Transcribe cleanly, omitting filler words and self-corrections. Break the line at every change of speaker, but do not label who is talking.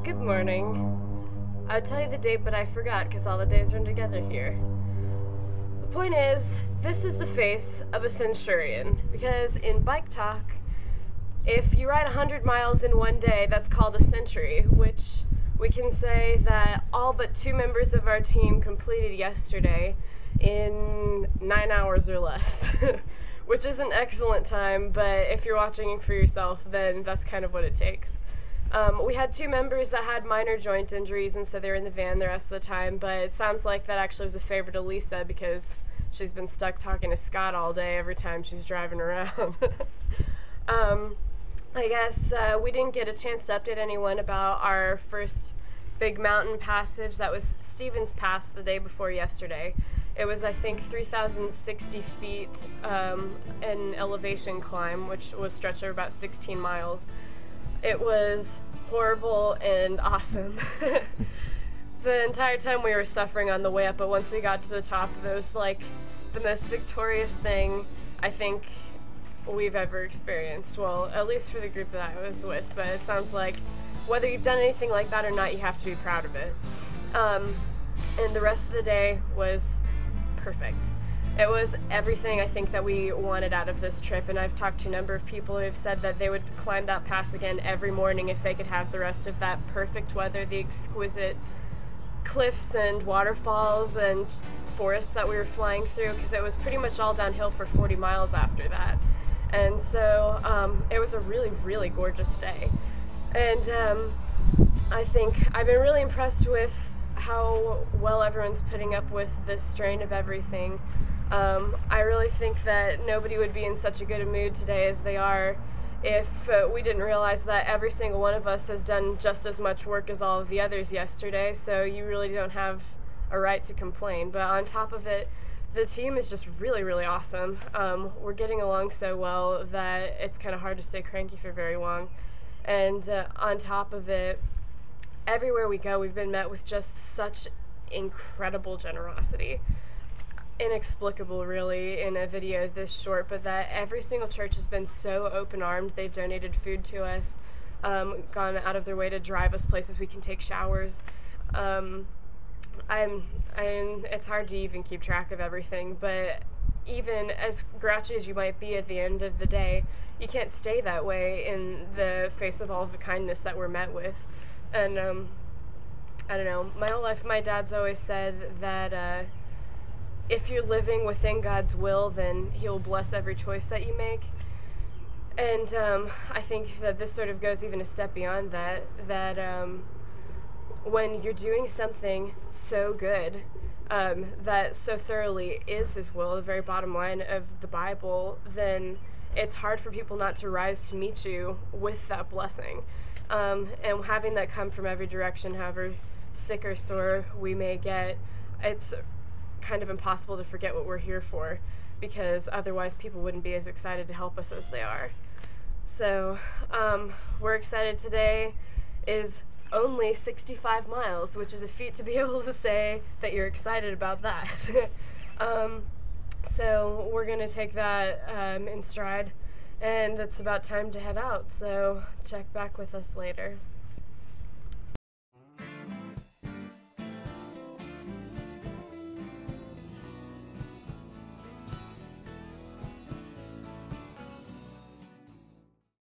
Good morning. I'd tell you the date, but I forgot because all the days run together here. The point is, this is the face of a centurion, because in bike talk, if you ride 100 miles in one day, that's called a century, which we can say that all but 2 members of our team completed yesterday in 9 hours or less, which is an excellent time, but if you're watching for yourself, then that's kind of what it takes. We had 2 members that had minor joint injuries, and so they were in the van the rest of the time, but it sounds like that actually was a favor to Lisa because she's been stuck talking to Scott all day every time she's driving around. I guess we didn't get a chance to update anyone about our first big mountain passage. That was Stevens Pass the day before yesterday. It was, I think, 3,060 feet in elevation climb, which was stretched over about 16 miles. It was horrible and awesome. The entire time we were suffering on the way up, but once we got to the top, it was like the most victorious thing I think we've ever experienced. Well, at least for the group that I was with, but it sounds like whether you've done anything like that or not, you have to be proud of it. And the rest of the day was perfect. It was everything I think that we wanted out of this trip, and I've talked to a number of people who have said that they would climb that pass again every morning if they could have the rest of that perfect weather, the exquisite cliffs and waterfalls and forests that we were flying through, because it was pretty much all downhill for 40 miles after that. And so it was a really, really gorgeous day. And I think I've been really impressed with how well everyone's putting up with this strain of everything. I really think that nobody would be in such a good a mood today as they are if we didn't realize that every single one of us has done just as much work as all of the others yesterday, so you really don't have a right to complain. But on top of it, the team is just really, really awesome. We're getting along so well that it's kind of hard to stay cranky for very long. And on top of it, everywhere we go, we've been met with just such incredible generosity. Inexplicable, really, in a video this short, but that every single church has been so open-armed. They've donated food to us, gone out of their way to drive us places we can take showers. It's hard to even keep track of everything, but even as grouchy as you might be at the end of the day, you can't stay that way in the face of all of the kindness that we're met with. And I don't know, my whole life my dad's always said that if you're living within God's will, then He'll bless every choice that you make. And I think that this sort of goes even a step beyond that, when you're doing something so good, that so thoroughly is His will, the very bottom line of the Bible, then it's hard for people not to rise to meet you with that blessing. And having that come from every direction, however sick or sore we may get, it's kind of impossible to forget what we're here for, because otherwise people wouldn't be as excited to help us as they are. So we're excited. Today is only 65 miles, which is a feat to be able to say that you're excited about that. So we're going to take that in stride, and it's about time to head out, so check back with us later.